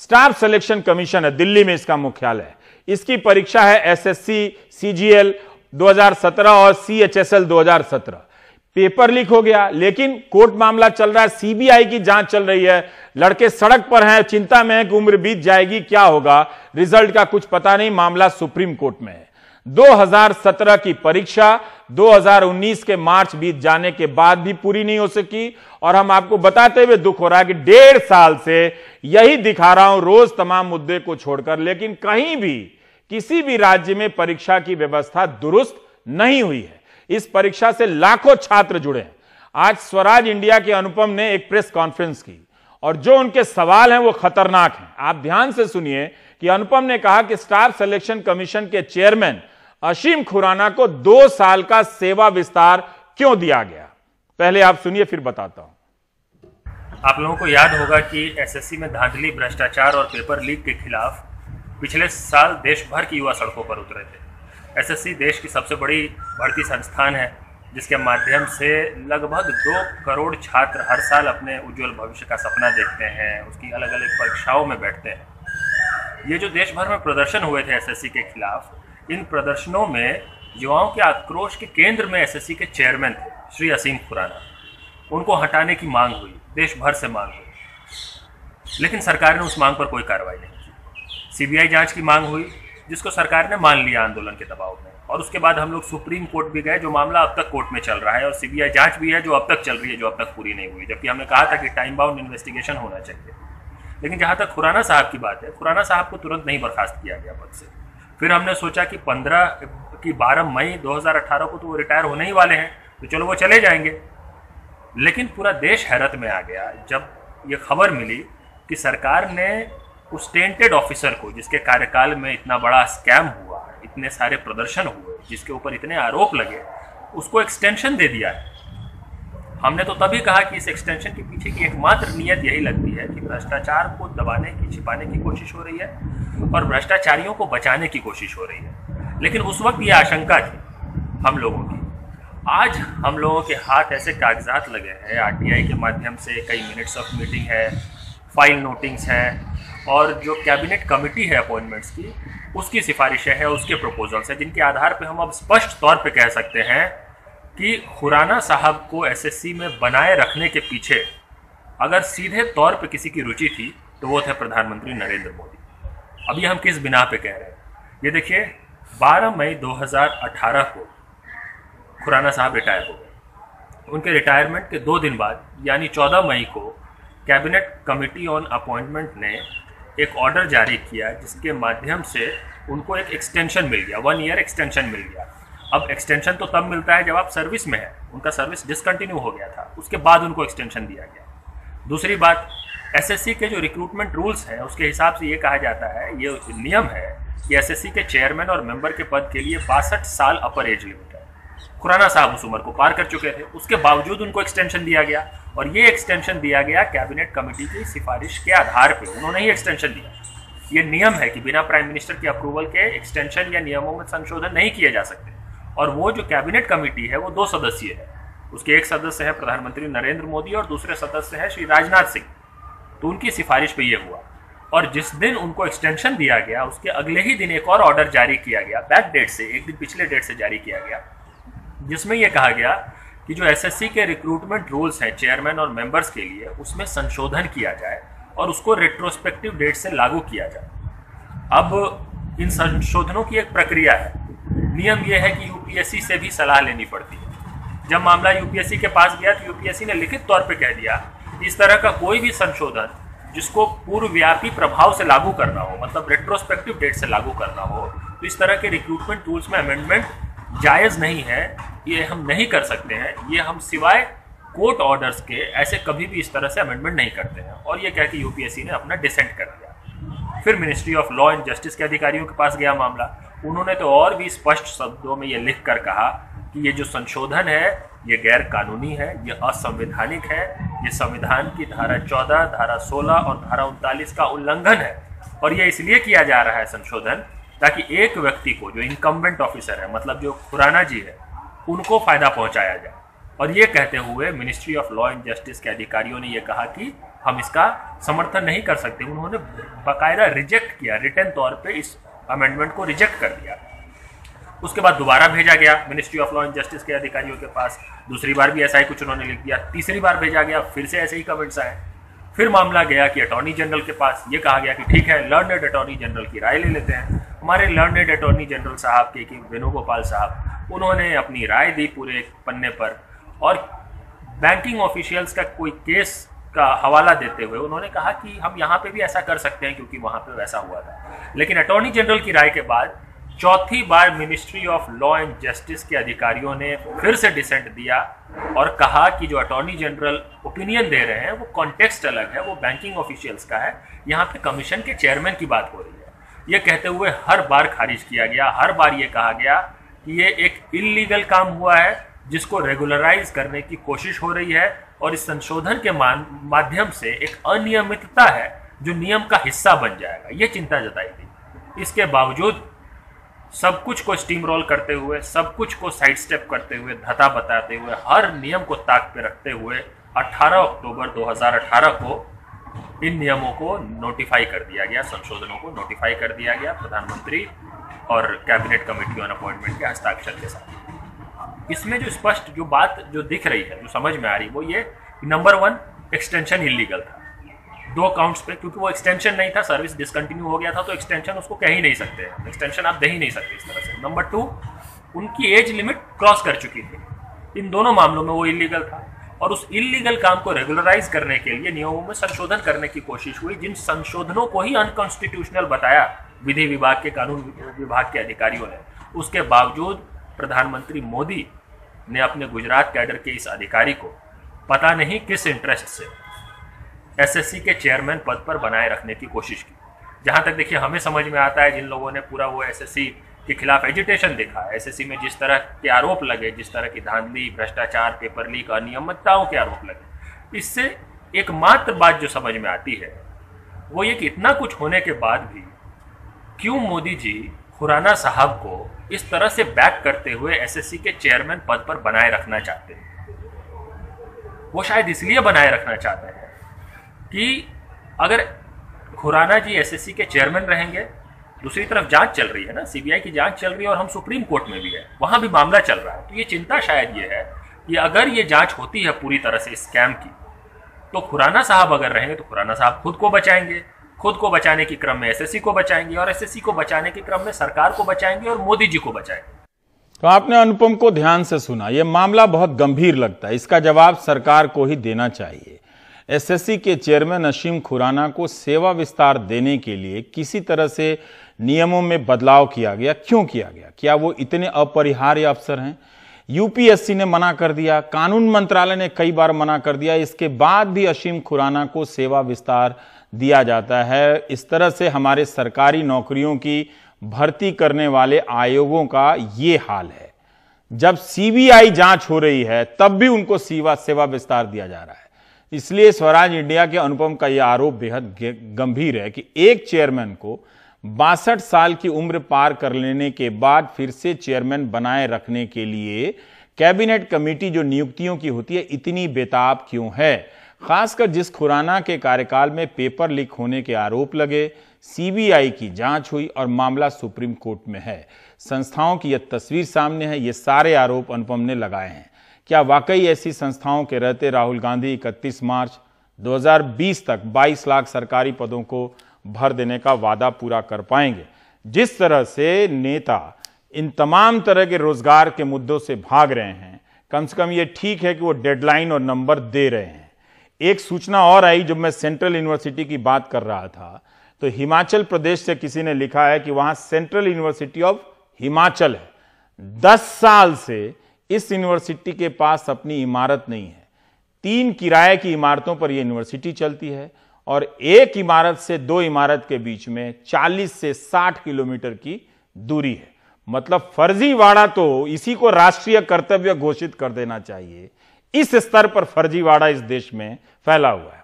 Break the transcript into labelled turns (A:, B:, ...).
A: Staff selection commission है, दिल्ली में इसका मुख्यालय है। इसकी परीक्षा है एसएससी सीजीएल 2017 और सीएचएसएल 2017। पेपर लीक हो गया, लेकिन कोर्ट मामला चल रहा है, सीबीआई की जांच चल रही है। लड़के सड़क पर हैं, चिंता में है कि उम्र बीत जाएगी, क्या होगा, रिजल्ट का कुछ पता नहीं। मामला सुप्रीम कोर्ट में है। 2017 की परीक्षा 2019 के मार्च बीत जाने के बाद भी पूरी नहीं हो सकी। और हम आपको बताते हुए दुख हो रहा है कि 1.5 साल से यही दिखा रहा हूं रोज तमाम मुद्दे को छोड़कर, लेकिन कहीं भी किसी भी राज्य में परीक्षा की व्यवस्था दुरुस्त नहीं हुई है। इस परीक्षा से लाखों छात्र जुड़े हैं। आज स्वराज इंडिया के अनुपम ने एक प्रेस कॉन्फ्रेंस की और जो उनके सवाल हैं वो खतरनाक हैं। आप ध्यान से सुनिए कि अनुपम ने कहा कि स्टाफ सिलेक्शन कमीशन के चेयरमैन असीम खुराना को 2 साल का सेवा विस्तार क्यों दिया गया। पहले आप सुनिए, फिर बताता हूं।
B: आप लोगों को याद होगा कि एसएससी में धांधली, भ्रष्टाचार और पेपर लीक के खिलाफ पिछले साल देश भर की युवा सड़कों पर उतरे थे। एसएससी देश की सबसे बड़ी भर्ती संस्थान है, जिसके माध्यम से लगभग 2 करोड़ छात्र हर साल अपने उज्जवल भविष्य का सपना देखते हैं, उसकी अलग अलग परीक्षाओं में बैठते हैं। ये जो देश भर में प्रदर्शन हुए थे एसएससी के खिलाफ, इन प्रदर्शनों में युवाओं के आक्रोश के केंद्र में एसएससी के चेयरमैन थे श्री असीम खुराना। उनको हटाने की मांग हुई, देश भर से मांग हुई, लेकिन सरकार ने उस मांग पर कोई कार्रवाई नहीं की। सीबीआई जांच की मांग हुई, जिसको सरकार ने मान लिया आंदोलन के दबाव में, और उसके बाद हम लोग सुप्रीम कोर्ट भी गए, जो मामला अब तक कोर्ट में चल रहा है, और सीबीआई जांच भी है जो अब तक चल रही है, जो अब तक पूरी नहीं हुई, जबकि हमने कहा था कि टाइम बाउंड इन्वेस्टिगेशन होना चाहिए। लेकिन जहां तक खुराना साहब की बात है, खुराना साहब को तुरंत नहीं बर्खास्त किया गया पद से। फिर हमने सोचा कि 12 मई 2018 को तो वो रिटायर होने ही वाले हैं, तो चलो वो चले जाएंगे। लेकिन पूरा देश हैरत में आ गया जब ये खबर मिली कि सरकार ने उस टेंटेड ऑफिसर को, जिसके कार्यकाल में इतना बड़ा स्कैम हुआ, इतने सारे प्रदर्शन हुए, जिसके ऊपर इतने आरोप लगे, उसको एक्सटेंशन दे दिया है। हमने तो तभी कहा कि इस एक्सटेंशन के पीछे की एकमात्र नियत यही लगती है कि भ्रष्टाचार को दबाने की, छिपाने की कोशिश हो रही है और भ्रष्टाचारियों को बचाने की कोशिश हो रही है। लेकिन उस वक्त ये आशंका थी हम लोगों की। आज हम लोगों के हाथ ऐसे कागजात लगे हैं, आरटीआई के माध्यम से कई मिनट्स ऑफ मीटिंग है, फाइल नोटिंग्स हैं, और जो कैबिनेट कमेटी है अपॉइंटमेंट्स की, उसकी सिफारिशें हैं, उसके प्रपोजल्स हैं, जिनके आधार पे हम अब स्पष्ट तौर पे कह सकते हैं कि खुराना साहब को एसएससी में बनाए रखने के पीछे अगर सीधे तौर पे किसी की रुचि थी तो वो थे प्रधानमंत्री नरेंद्र मोदी। अभी हम किस बिना पे कह रहे हैं, ये देखिए, 12 मई 2018 को खुराना साहब रिटायर हो गए। उनके रिटायरमेंट के 2 दिन बाद यानी 14 मई को कैबिनेट कमेटी ऑन अपॉइंटमेंट ने एक ऑर्डर जारी किया, जिसके माध्यम से उनको एक एक्सटेंशन मिल गया, 1 ईयर एक्सटेंशन मिल गया। अब एक्सटेंशन तो तब मिलता है जब आप सर्विस में हैं, उनका सर्विस डिसकंटिन्यू हो गया था, उसके बाद उनको एक्सटेंशन दिया गया। दूसरी बात, एसएससी के जो रिक्रूटमेंट रूल्स हैं उसके हिसाब से ये कहा जाता है, ये नियम है कि एसएससी के चेयरमैन और मेंबर के पद के लिए 62 साल अपर एज लिमिट है। खुराना साहब उस उम्र को पार कर चुके थे, उसके बावजूद उनको एक्सटेंशन दिया गया, और ये एक्सटेंशन दिया गया कैबिनेट कमेटी की सिफारिश के आधार पर। उन्होंने ही एक्सटेंशन दिया। ये नियम है कि बिना प्राइम मिनिस्टर के अप्रूवल के एक्सटेंशन या नियमों में संशोधन नहीं किए जा सकते। और वो जो कैबिनेट कमेटी है वो 2 सदस्यीय है, उसके एक सदस्य है प्रधानमंत्री नरेंद्र मोदी और दूसरे सदस्य है श्री राजनाथ सिंह। तो उनकी सिफारिश पे ये हुआ, और जिस दिन उनको एक्सटेंशन दिया गया उसके अगले ही दिन एक और ऑर्डर जारी किया गया, बैक डेट से, एक दिन पिछले डेट से जारी किया गया, जिसमें यह कहा गया कि जो एसएससी के रिक्रूटमेंट रूल्स हैं चेयरमैन और मेंबर्स के लिए, उसमें संशोधन किया जाए और उसको रेट्रोस्पेक्टिव डेट से लागू किया जाए। अब इन संशोधनों की एक प्रक्रिया है। नियम यह है कि यूपीएससी से भी सलाह लेनी पड़ती है। जब मामला यूपीएससी के पास गया तो यूपीएससी ने लिखित तौर पे कह दिया कि इस तरह का कोई भी संशोधन जिसको पूर्वव्यापी प्रभाव से लागू करना हो, मतलब रेट्रोस्पेक्टिव डेट से लागू करना हो, तो इस तरह के रिक्रूटमेंट रूल्स में अमेंडमेंट जायज़ नहीं है, ये हम नहीं कर सकते हैं, ये हम सिवाय कोर्ट ऑर्डर्स के ऐसे कभी भी इस तरह से अमेंडमेंट नहीं करते हैं। और ये कह के यूपीएससी ने अपना डिसेंट कर दिया। फिर ministry of law and justice के अधिकारियों के पास गया मामला। उन्होंने तो और भी स्पष्ट शब्दों में ये लिख कर कहा कि ये जो संशोधन है ये गैर कानूनी है, ये असंवैधानिक है, ये संविधान की धारा 14, धारा 16 और धारा 39 का उल्लंघन है, और ये इसलिए किया जा रहा है संशोधन ताकि एक व्यक्ति को, जो इनकम्बेंट ऑफिसर है, मतलब जो खुराना जी है, उनको फायदा पहुंचाया जाए। और ये कहते हुए ministry of law and justice के अधिकारियों ने यह कहा कि हम इसका समर्थन नहीं कर सकते। उन्होंने बाकायदा रिजेक्ट किया, रिटर्न तौर पे इस अमेंडमेंट को रिजेक्ट कर दिया। उसके बाद दोबारा भेजा गया ministry of law and justice के अधिकारियों के पास, दूसरी बार भी ऐसा ही कुछ उन्होंने लिख दिया, तीसरी बार भेजा गया, फिर से ऐसे ही कमेंट्स आए। फिर मामला गया कि अटॉर्नी जनरल के पास, ये कहा गया कि ठीक है लर्नड अटॉर्नी जनरल की राय ले लेते हैं। हमारे लर्नड अटॉर्नी जनरल साहब के वेणुगोपाल साहब, उन्होंने अपनी राय दी पूरे एक पन्ने पर, और बैंकिंग ऑफिशियल्स का कोई केस का हवाला देते हुए उन्होंने कहा कि हम यहाँ पे भी ऐसा कर सकते हैं क्योंकि वहाँ पे वैसा हुआ था। लेकिन अटॉर्नी जनरल की राय के बाद चौथी बार ministry of law and justice के अधिकारियों ने फिर से डिसेंट दिया और कहा कि जो अटॉर्नी जनरल ओपिनियन दे रहे हैं वो कॉन्टेक्स्ट अलग है, वो बैंकिंग ऑफिशियल्स का है, यहाँ पे कमीशन के चेयरमैन की बात हो रही है। ये कहते हुए हर बार खारिज किया गया, हर बार ये कहा गया कि ये एक इल्लीगल काम हुआ है जिसको रेगुलराइज करने की कोशिश हो रही है और इस संशोधन के माध्यम से एक अनियमितता है जो नियम का हिस्सा बन जाएगा, ये चिंता जताई थी। इसके बावजूद सब कुछ को स्टीम रोल करते हुए, सब कुछ को साइड स्टेप करते हुए, धता बताते हुए, हर नियम को ताक पे रखते हुए 18 अक्टूबर 2018 को इन नियमों को नोटिफाई कर दिया गया, संशोधनों को नोटिफाई कर दिया गया प्रधानमंत्री और कैबिनेट कमेटी ऑन अपॉइंटमेंट के हस्ताक्षर के साथ। इसमें जो स्पष्ट जो बात जो दिख रही है, जो समझ में आ रही है, वो ये कि नंबर 1 एक्सटेंशन इलीगल था 2 काउंट्स पे, क्योंकि वो एक्सटेंशन नहीं था, सर्विस डिसकंटिन्यू हो गया था, तो एक्सटेंशन उसको कह ही नहीं सकते, एक्सटेंशन आप दे ही नहीं सकते इस तरह से। नंबर 2, उनकी एज लिमिट क्रॉस कर चुकी थी, इन दोनों मामलों में वो इलीगल था, और उस इलीगल काम को रेगुलराइज करने के लिए नियमों में संशोधन करने की कोशिश हुई, जिन संशोधनों को ही अनकॉन्स्टिट्यूशनल बताया विधि विभाग के, कानून विभाग के अधिकारियों ने। उसके बावजूद प्रधानमंत्री मोदी ने अपने गुजरात कैडर के इस अधिकारी को पता नहीं किस इंटरेस्ट से एसएससी के चेयरमैन पद पर बनाए रखने की कोशिश की। जहां तक देखिए हमें समझ में आता है, जिन लोगों ने पूरा वो एसएससी के खिलाफ एजिटेशन देखा, एसएससी में जिस तरह के आरोप लगे, जिस तरह की धांधली, भ्रष्टाचार, पेपर लीक, अनियमितताओं के आरोप लगे, इससे एकमात्र बात जो समझ में आती है वो ये कि इतना कुछ होने के बाद भी क्यों मोदी जी खुराना साहब को इस तरह से बैक करते हुए एसएससी के चेयरमैन पद पर बनाए रखना चाहते हैं। वो शायद इसलिए बनाए रखना चाहते हैं कि अगर खुराना जी एसएससी के चेयरमैन रहेंगे, दूसरी तरफ जांच चल रही है ना, सीबीआई की जांच चल रही है और हम सुप्रीम कोर्ट में भी है, वहां भी मामला चल रहा है, तो ये चिंता शायद ये है कि अगर ये जांच होती है पूरी तरह से स्कैम की, तो खुराना साहब अगर रहेंगे तो खुराना साहब खुद को बचाएंगे, खुद को बचाने के क्रम में एसएससी को बचाएंगे, और एसएससी को बचाने के क्रम में सरकार को बचाएंगे और मोदी जी को बचाएंगे।
A: तो आपने अनुपम को ध्यान से सुना, यह मामला बहुत गंभीर लगता है, इसका जवाब सरकार को ही देना चाहिए। एसएससी के चेयरमैन असीम खुराना को सेवा विस्तार देने के लिए किसी तरह से नियमों में बदलाव किया गया, क्यों किया गया? क्या वो इतने अपरिहार्य अफसर हैं? यूपीएससी ने मना कर दिया, कानून मंत्रालय ने कई बार मना कर दिया, इसके बाद भी असीम खुराना को सेवा विस्तार दिया जाता है। इस तरह से हमारे सरकारी नौकरियों की भर्ती करने वाले आयोगों का ये हाल है। जब सीबीआई जांच हो रही है तब भी उनको सेवा विस्तार दिया जा रहा है। इसलिए स्वराज इंडिया के अनुपम का यह आरोप बेहद गंभीर है कि एक चेयरमैन को 62 साल की उम्र पार कर लेने के बाद फिर से चेयरमैन बनाए रखने के लिए कैबिनेट कमेटी जो नियुक्तियों की होती है इतनी बेताब क्यों है? खासकर जिस खुराना के कार्यकाल में पेपर लीक होने के आरोप लगे, सीबीआई की जांच हुई और मामला सुप्रीम कोर्ट में है। संस्थाओं की यह तस्वीर सामने है, ये सारे आरोप अनुपम ने लगाए हैं। क्या वाकई ऐसी संस्थाओं के रहते राहुल गांधी 31 मार्च 2020 तक 22 लाख सरकारी पदों को भर देने का वादा पूरा कर पाएंगे? जिस तरह से नेता इन तमाम तरह के रोजगार के मुद्दों से भाग रहे हैं, कम से कम ये ठीक है कि वो डेडलाइन और नंबर दे रहे हैं। एक सूचना और आई, जब मैं सेंट्रल यूनिवर्सिटी की बात कर रहा था तो हिमाचल प्रदेश से किसी ने लिखा है कि वहां सेंट्रल यूनिवर्सिटी ऑफ हिमाचल है। 10 साल से इस यूनिवर्सिटी के पास अपनी इमारत नहीं है। 3 किराए की इमारतों पर यह यूनिवर्सिटी चलती है और एक इमारत से 2 इमारत के बीच में 40 से 60 किलोमीटर की दूरी है। मतलब फर्जीवाड़ा तो इसी को राष्ट्रीय कर्तव्य घोषित कर देना चाहिए। इस स्तर पर फर्जीवाड़ा इस देश में फैला हुआ है।